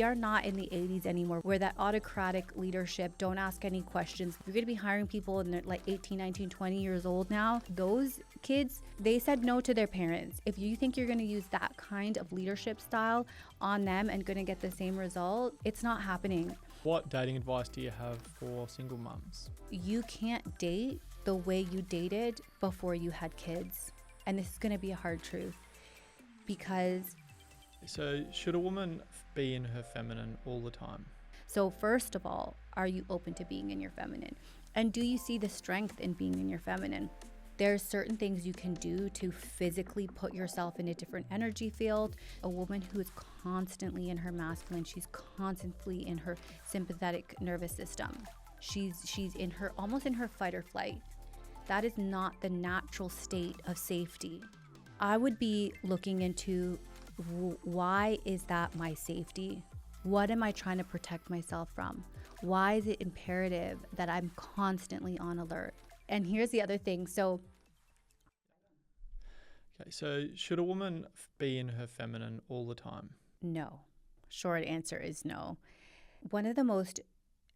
are not in the 80s anymore where that autocratic leadership, don't ask any questions. You're going to be hiring people and they're like 18, 19, 20 years old now. Those kids, they said no to their parents. If you think you're going to use that kind of leadership style on them and going to get the same result, it's not happening. What dating advice do you have for single mums? You can't date the way you dated before you had kids. And this is going to be a hard truth because... So should a woman be in her feminine all the time? So first of all, are you open to being in your feminine? And do you see the strength in being in your feminine? There's certain things you can do to physically put yourself in a different energy field. A woman who is constantly in her masculine, she's constantly in her sympathetic nervous system. She's in her, almost in her fight or flight. That is not the natural state of safety. I would be looking into why is that my safety? What am I trying to protect myself from? Why is it imperative that I'm constantly on alert? And here's the other thing. So should a woman be in her feminine all the time? No. Short answer is no. One of the most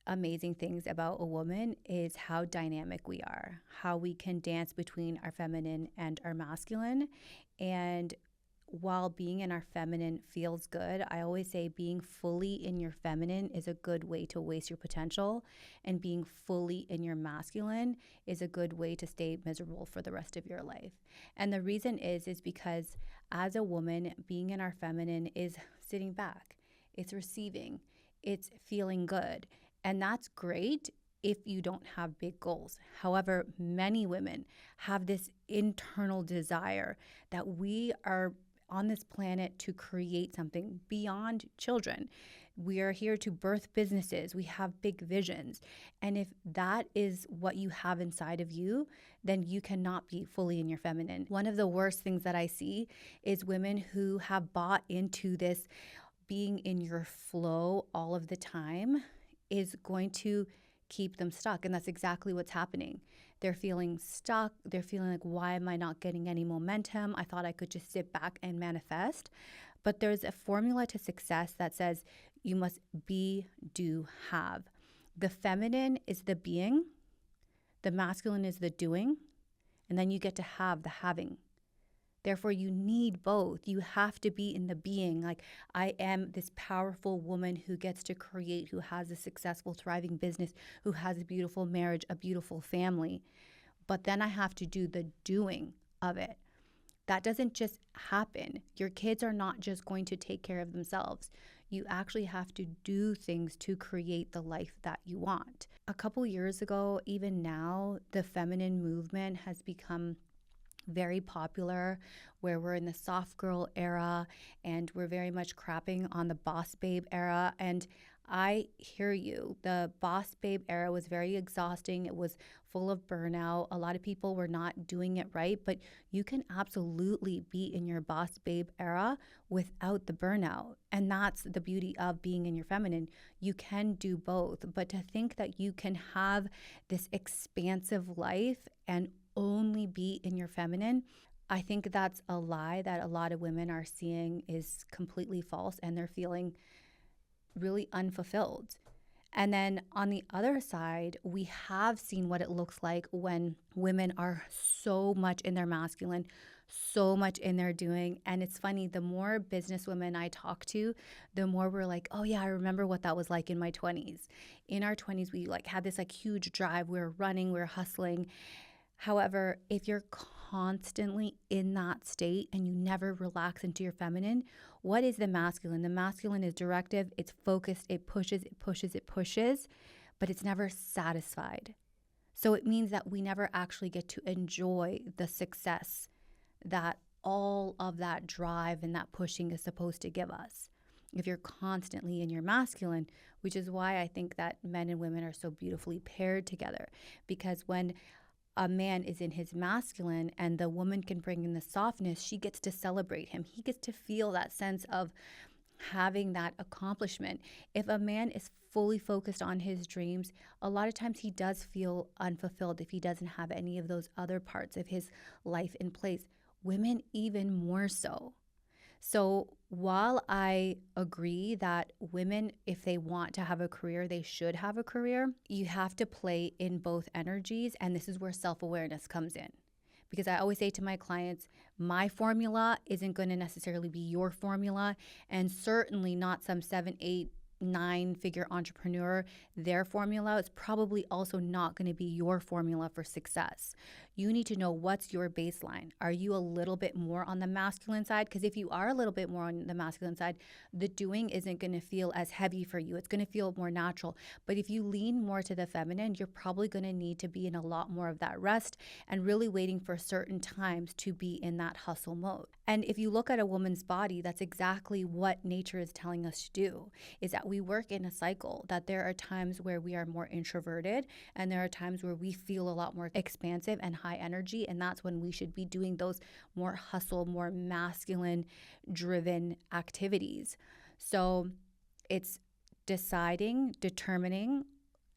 amazing things about a woman is how dynamic we are, how we can dance between our feminine and our masculine. And while being in our feminine feels good, I always say being fully in your feminine is a good way to waste your potential, and being fully in your masculine is a good way to stay miserable for the rest of your life. And the reason is because as a woman, being in our feminine is sitting back, it's receiving, it's feeling good. And that's great if you don't have big goals. However, many women have this internal desire that we are on this planet to create something beyond children. We are here to birth businesses. We have big visions. And if that is what you have inside of you, then you cannot be fully in your feminine. One of the worst things that I see is women who have bought into this being in your flow all of the time is going to keep them stuck. And that's exactly what's happening. They're feeling stuck. They're feeling like, why am I not getting any momentum? I thought I could just sit back and manifest. But there's a formula to success that says you must be, do, have. The feminine is the being. The masculine is the doing. And then you get to have the having. Therefore, you need both. You have to be in the being. Like, I am this powerful woman who gets to create, who has a successful, thriving business, who has a beautiful marriage, a beautiful family. But then I have to do the doing of it. That doesn't just happen. Your kids are not just going to take care of themselves. You actually have to do things to create the life that you want. A couple years ago, even now, the feminine movement has become very popular, where we're in the soft girl era and we're very much crapping on the boss babe era. And I hear you. The boss babe era was very exhausting. It was full of burnout. A lot of people were not doing it right, but you can absolutely be in your boss babe era without the burnout. And that's the beauty of being in your feminine. You can do both, but to think that you can have this expansive life and only be in your feminine, I think that's a lie that a lot of women are seeing is completely false, and they're feeling really unfulfilled. And then on the other side, we have seen what it looks like when women are so much in their masculine, so much in their doing. And it's funny, the more business women I talk to, the more we're like, oh yeah, I remember what that was like in my 20s. In our 20s, we had this huge drive. We were running, we were hustling. However, if you're constantly in that state and you never relax into your feminine, what is the masculine? The masculine is directive, it's focused, it pushes, it pushes, it pushes, but it's never satisfied. So it means that we never actually get to enjoy the success that all of that drive and that pushing is supposed to give us. If you're constantly in your masculine, which is why I think that men and women are so beautifully paired together, because when a man is in his masculine and the woman can bring in the softness, she gets to celebrate him. He gets to feel that sense of having that accomplishment. If a man is fully focused on his dreams, a lot of times he does feel unfulfilled if he doesn't have any of those other parts of his life in place. Women even more so. So while I agree that women, if they want to have a career, they should have a career, you have to play in both energies. And this is where self-awareness comes in. Because I always say to my clients, my formula isn't going to necessarily be your formula, and certainly not some 7, 8, 9-figure entrepreneur. Their formula is probably also not going to be your formula for success. You need to know what's your baseline. Are you a little bit more on the masculine side? Because if you are a little bit more on the masculine side, the doing isn't going to feel as heavy for you. It's going to feel more natural. But if you lean more to the feminine, you're probably going to need to be in a lot more of that rest and really waiting for certain times to be in that hustle mode. And if you look at a woman's body, that's exactly what nature is telling us to do, is that we work in a cycle, that there are times where we are more introverted and there are times where we feel a lot more expansive and high energy. And that's when we should be doing those more hustle, more masculine driven activities. So it's determining,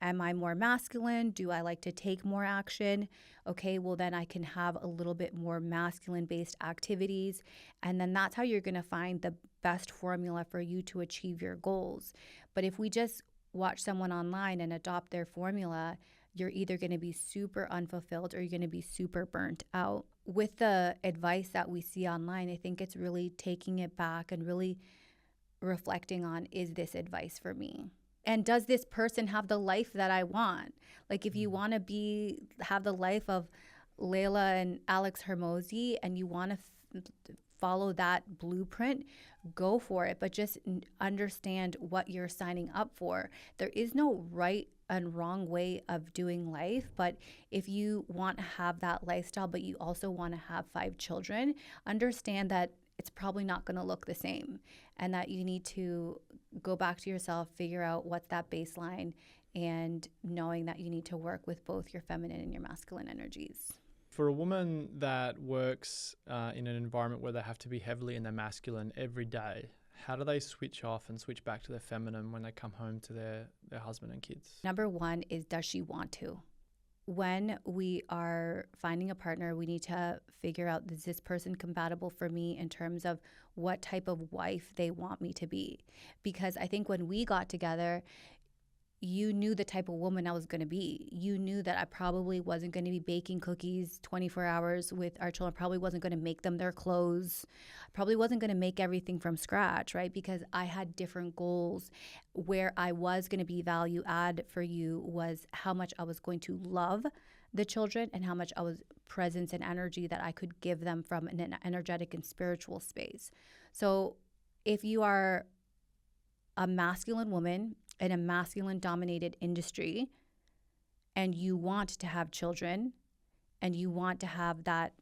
am I more masculine? Do I like to take more action? Okay, well, then I can have a little bit more masculine based activities. And then that's how you're going to find the best formula for you to achieve your goals. But if we just watch someone online and adopt their formula, you're either going to be super unfulfilled or you're going to be super burnt out. With the advice that we see online, I think it's really taking it back and really reflecting on, is this advice for me? And does this person have the life that I want? Like if you want to have the life of Layla and Alex Hermosi and you want to follow that blueprint, go for it. But just understand what you're signing up for. There is no right and wrong way of doing life. But if you want to have that lifestyle, but you also want to have 5 children, understand that it's probably not going to look the same and that you need to go back to yourself, figure out what's that baseline, and knowing that you need to work with both your feminine and your masculine energies. For a woman that works in an environment where they have to be heavily in their masculine every day, how do they switch off and switch back to their feminine when they come home to their husband and kids? Number one is, does she want to? When we are finding a partner, we need to figure out, is this person compatible for me in terms of what type of wife they want me to be? Because I think when we got together, you knew the type of woman I was going to be. You knew that I probably wasn't going to be baking cookies 24 hours with our children. Probably wasn't going to make them their clothes. Probably wasn't going to make everything from scratch, right? Because I had different goals. Where I was going to be value add for you was how much I was going to love the children and how much I was presence and energy that I could give them from an energetic and spiritual space. So if you are a masculine woman in a masculine dominated industry and you want to have children and you want to have that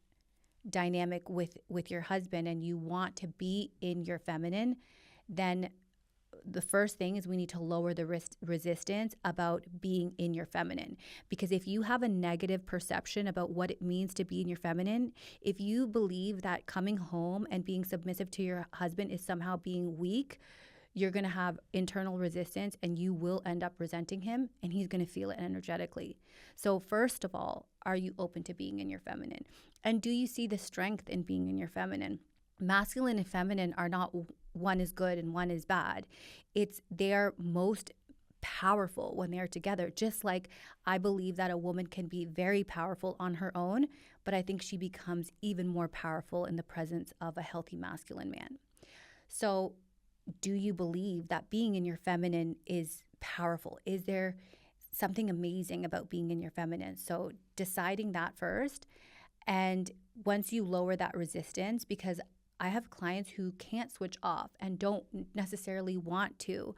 dynamic with your husband and you want to be in your feminine, then the first thing is we need to lower the resistance about being in your feminine. Because if you have a negative perception about what it means to be in your feminine, if you believe that coming home and being submissive to your husband is somehow being weak, you're going to have internal resistance and you will end up resenting him and he's going to feel it energetically. So first of all, are you open to being in your feminine? And do you see the strength in being in your feminine? Masculine and feminine are not one is good and one is bad. They're most powerful when they're together. Just like I believe that a woman can be very powerful on her own, but I think she becomes even more powerful in the presence of a healthy masculine man. So do you believe that being in your feminine is powerful? Is there something amazing about being in your feminine? So deciding that first. And once you lower that resistance, because I have clients who can't switch off and don't necessarily want to.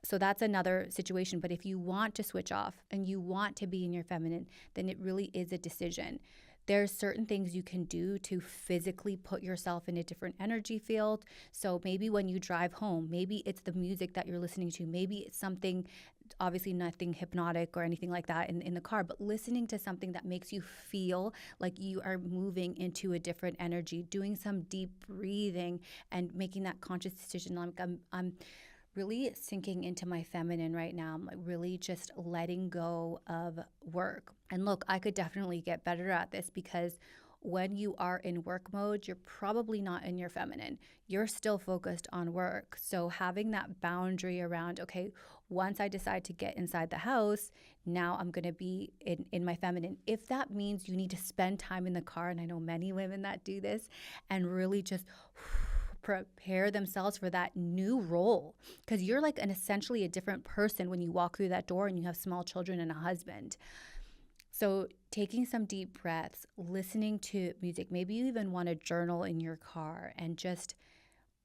So that's another situation. But if you want to switch off and you want to be in your feminine, then it really is a decision. There's certain things you can do to physically put yourself in a different energy field. So maybe when you drive home, maybe it's the music that you're listening to. Maybe it's something, obviously nothing hypnotic or anything like that in the car, but listening to something that makes you feel like you are moving into a different energy, doing some deep breathing and making that conscious decision. I'm really sinking into my feminine right now. I'm like really just letting go of work. And look, I could definitely get better at this because when you are in work mode, you're probably not in your feminine. You're still focused on work. So having that boundary around, okay, once I decide to get inside the house, now I'm going to be in my feminine. If that means you need to spend time in the car, and I know many women that do this, and really just prepare themselves for that new role, because you're like essentially a different person when you walk through that door and you have small children and a husband. So taking some deep breaths, listening to music, maybe you even want to journal in your car and just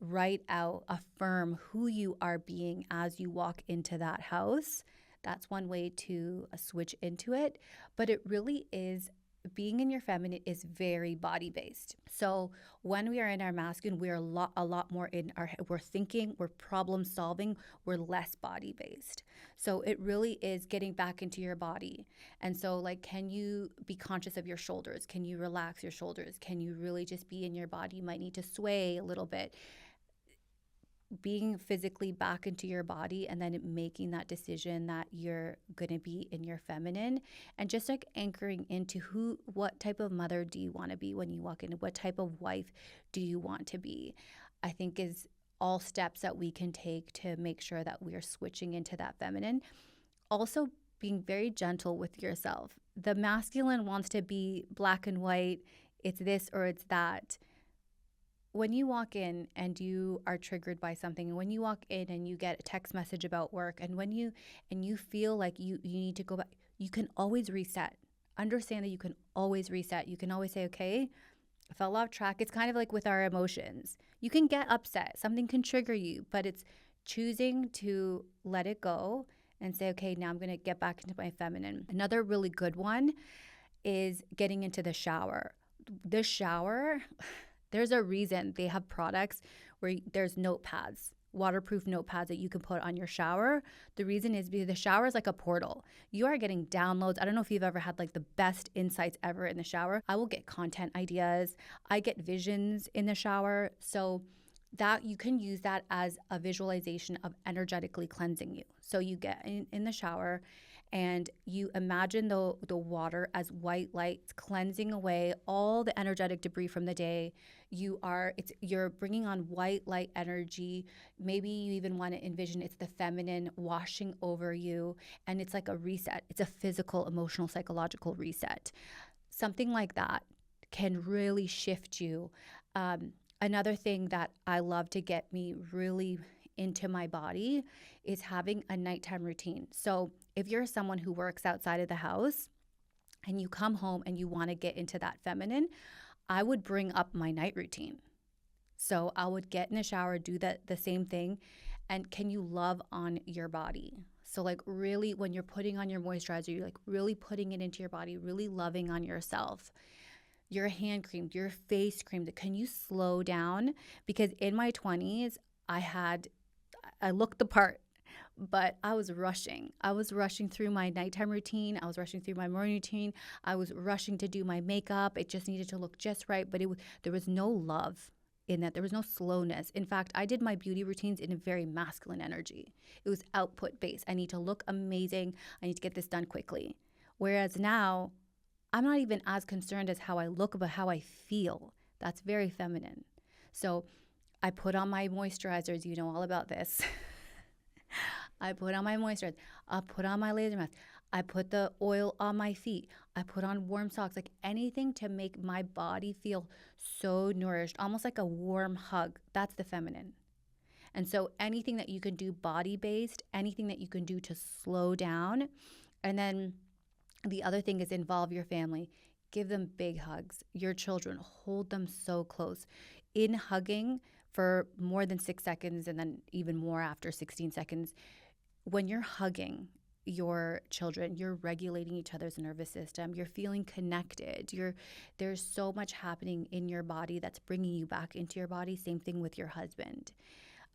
write out, affirm who you are being as you walk into that house. That's one way to switch into it. But it really is, being in your feminine is very body based. So when we are in our masculine, we're a lot more in our, we're thinking, we're problem solving, we're less body based. So it really is getting back into your body. And so like, can you be conscious of your shoulders? Can you relax your shoulders? Can you really just be in your body? You might need to sway a little bit. Being physically back into your body and then making that decision that you're going to be in your feminine, and just like anchoring into what type of mother do you want to be when you walk in? What type of wife do you want to be? I think is all steps that we can take to make sure that we are switching into that feminine. Also being very gentle with yourself. The masculine wants to be black and white. It's this or it's that. When you walk in and you are triggered by something, and when you walk in and you get a text message about work, and when you feel like you need to go back, you can always reset. Understand that you can always reset. You can always say, okay, I fell off track. It's kind of like with our emotions. You can get upset. Something can trigger you, but it's choosing to let it go and say, okay, now I'm going to get back into my feminine. Another really good one is getting into the shower. The shower, there's a reason they have products where there's notepads, waterproof notepads that you can put on your shower. The reason is because the shower is like a portal. You are getting downloads. I don't know if you've ever had like the best insights ever in the shower. I will get content ideas. I get visions in the shower. So that you can use that as a visualization of energetically cleansing you. So you get in the shower and you imagine the water as white light cleansing away all the energetic debris from the day. You're bringing on white light energy. Maybe you even want to envision it's the feminine washing over you, and it's like a reset. It's a physical, emotional, psychological reset. Something like that can really shift you. Another thing that I love to get me really into my body is having a nighttime routine. So if you're someone who works outside of the house and you come home and you want to get into that feminine, I would bring up my night routine. So I would get in the shower, do the same thing. And can you love on your body? So like really when you're putting on your moisturizer, you're like really putting it into your body, really loving on yourself. Your hand cream, your face cream, can you slow down? Because in my 20s, I looked the part, but I was rushing. I was rushing through my nighttime routine. I was rushing through my morning routine. I was rushing to do my makeup. It just needed to look just right, but there was no love in that. There was no slowness. In fact, I did my beauty routines in a very masculine energy. It was output based. I need to look amazing. I need to get this done quickly. Whereas now, I'm not even as concerned as how I look, but how I feel. That's very feminine. So I put on my moisturizers. You know all about this. I put on my moisturizer. I put on my laser mask. I put the oil on my feet. I put on warm socks, like anything to make my body feel so nourished, almost like a warm hug. That's the feminine. And so anything that you can do body-based, anything that you can do to slow down. And then the other thing is involve your family. Give them big hugs. Your children, hold them so close. In hugging for more than 6 seconds and then even more after 16 seconds, when you're hugging your children, you're regulating each other's nervous system. You're feeling connected. There's so much happening in your body that's bringing you back into your body. Same thing with your husband.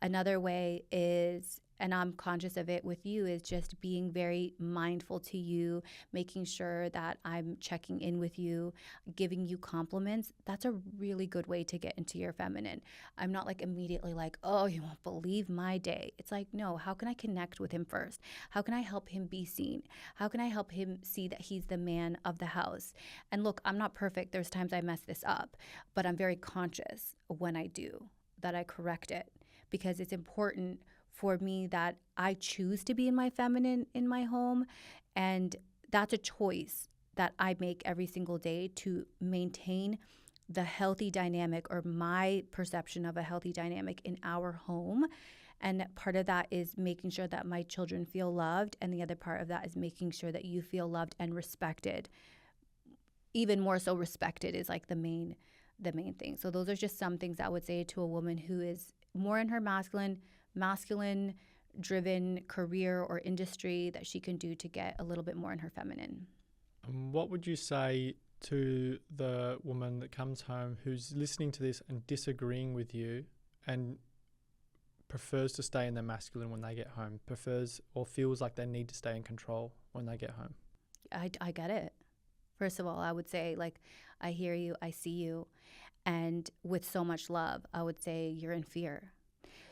Another way is, and I'm conscious of it with you, is just being very mindful to you, making sure that I'm checking in with you, giving you compliments. That's a really good way to get into your feminine. I'm not like immediately like, oh, you won't believe my day. It's like, no, how can I connect with him first? How can I help him be seen? How can I help him see that he's the man of the house? And look, I'm not perfect. There's times I mess this up, but I'm very conscious when I do that I correct it, because it's important for me that I choose to be in my feminine in my home. And that's a choice that I make every single day to maintain the healthy dynamic, or my perception of a healthy dynamic in our home. And part of that is making sure that my children feel loved. And the other part of that is making sure that you feel loved and respected. Even more so, respected is like the main thing. So those are just some things I would say to a woman who is more in her masculine driven career or industry that she can do to get a little bit more in her feminine. What would you say to the woman that comes home who's listening to this and disagreeing with you and prefers to stay in their masculine when they get home, prefers or feels like they need to stay in control when they get home? I get it. First of all, I would say, like, I hear you, I see you. And with so much love, I would say you're in fear.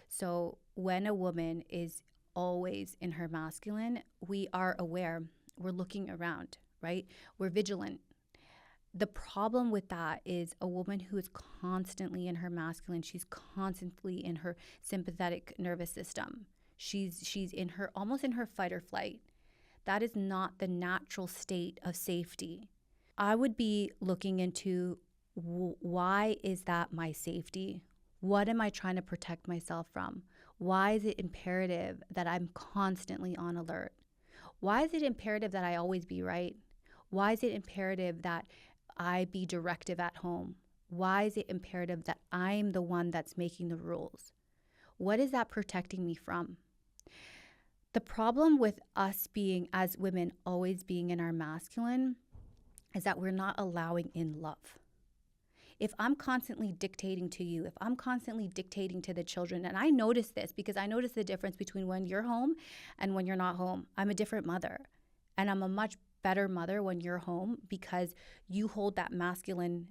So when a woman is always in her masculine, we are aware, we're looking around, right? We're vigilant. The problem with that is a woman who is constantly in her masculine, she's constantly in her sympathetic nervous system. She's in her, almost in her fight or flight. That is not the natural state of safety. I would be looking into, why is that my safety? What am I trying to protect myself from? Why is it imperative that I'm constantly on alert? Why is it imperative that I always be right? Why is it imperative that I be directive at home? Why is it imperative that I'm the one that's making the rules? What is that protecting me from? The problem with us being, as women, always being in our masculine is that we're not allowing in love. If I'm constantly dictating to you, if I'm constantly dictating to the children, and I notice this because I notice the difference between when you're home and when you're not home. I'm a different mother, and I'm a much better mother when you're home because you hold that masculine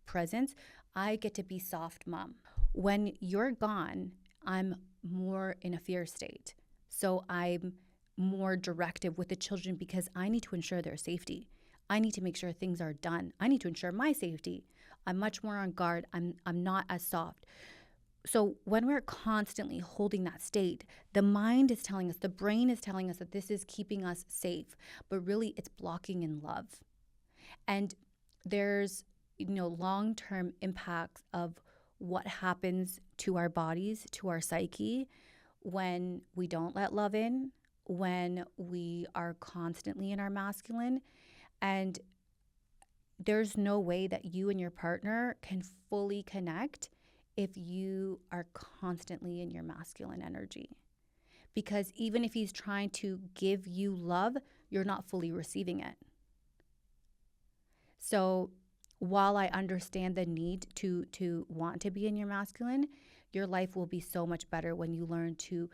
presence. I get to be soft mom. When you're gone, I'm more in a fear state. So I'm more directive with the children because I need to ensure their safety. I need to make sure things are done. I need to ensure my safety. I'm much more on guard. I'm not as soft. So when we're constantly holding that state, the mind is telling us, the brain is telling us that this is keeping us safe, but really it's blocking in love. And there's, long-term impacts of what happens to our bodies, to our psyche, when we don't let love in, when we are constantly in our masculine. And there's no way that you and your partner can fully connect if you are constantly in your masculine energy. Because even if he's trying to give you love, you're not fully receiving it. So while I understand the need to want to be in your masculine, your life will be so much better when you learn to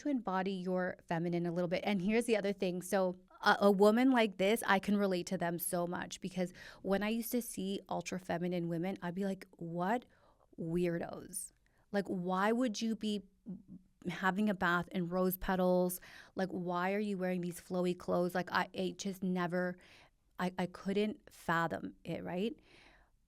embody your feminine a little bit. And here's the other thing. So a woman like this, I can relate to them so much because when I used to see ultra feminine women, I'd be like, what weirdos? Like, why would you be having a bath in rose petals? Like, why are you wearing these flowy clothes? Like, I just never, I couldn't fathom it, right?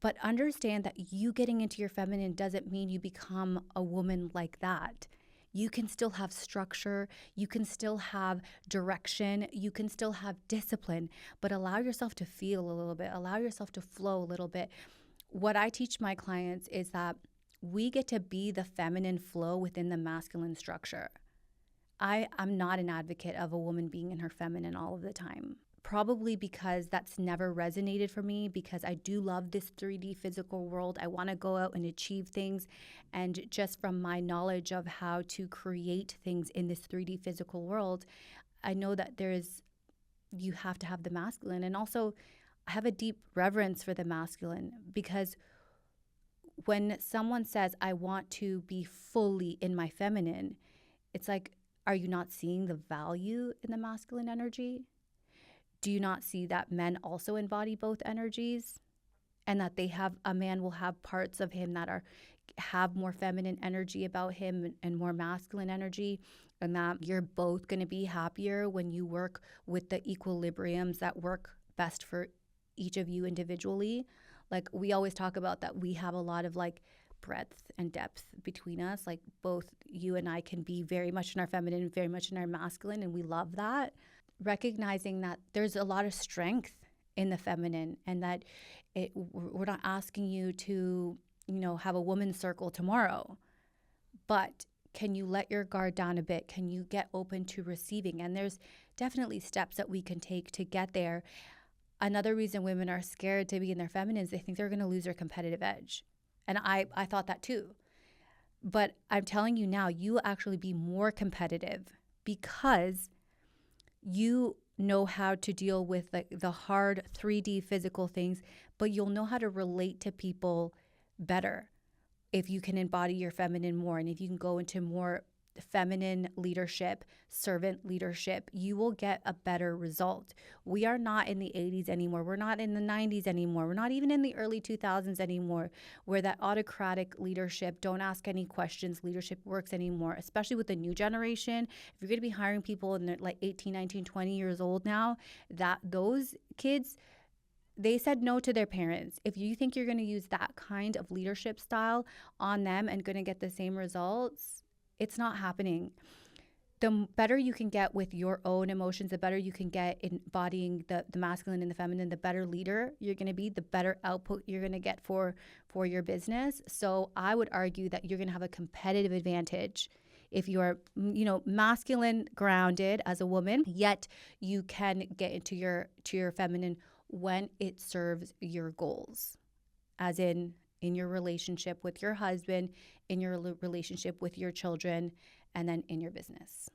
But understand that you getting into your feminine doesn't mean you become a woman like that. You can still have structure, you can still have direction, you can still have discipline, but allow yourself to feel a little bit, allow yourself to flow a little bit. What I teach my clients is that we get to be the feminine flow within the masculine structure. I'm not an advocate of a woman being in her feminine all of the time. Probably because that's never resonated for me, because I do love this 3D physical world. I want to go out and achieve things. And just from my knowledge of how to create things in this 3D physical world, I know that you have to have the masculine. And also, I have a deep reverence for the masculine because when someone says, I want to be fully in my feminine, it's like, are you not seeing the value in the masculine energy? Do you not see that men also embody both energies? And that a man will have parts of him that have more feminine energy about him and more masculine energy, and that you're both going to be happier when you work with the equilibriums that work best for each of you individually. Like we always talk about that we have a lot of like breadth and depth between us. Like both you and I can be very much in our feminine, very much in our masculine, and we love that. Recognizing that there's a lot of strength in the feminine, and that we're not asking you to, have a woman's circle tomorrow, but can you let your guard down a bit? Can you get open to receiving? And there's definitely steps that we can take to get there. Another reason women are scared to be in their feminine is they think they're going to lose their competitive edge. And I thought that too. But I'm telling you now, you will actually be more competitive because you know how to deal with the hard 3D physical things, but you'll know how to relate to people better if you can embody your feminine more. And if you can go into more feminine leadership, servant leadership, you will get a better result. We are not in the 80s anymore. We're not in the 90s anymore. We're not even in the early 2000s anymore, where that autocratic leadership, don't ask any questions, leadership works anymore, especially with the new generation. If you're going to be hiring people and they're like 18, 19, 20 years old now, that those kids, they said no to their parents. If you think you're going to use that kind of leadership style on them and going to get the same results, it's not happening. The better you can get with your own emotions, the better you can get embodying the masculine and the feminine, the better leader you're going to be, the better output you're going to get for your business. So I would argue that you're going to have a competitive advantage if you're, masculine grounded as a woman, yet you can get into your feminine when it serves your goals, as in your relationship with your husband, in your relationship with your children, and then in your business.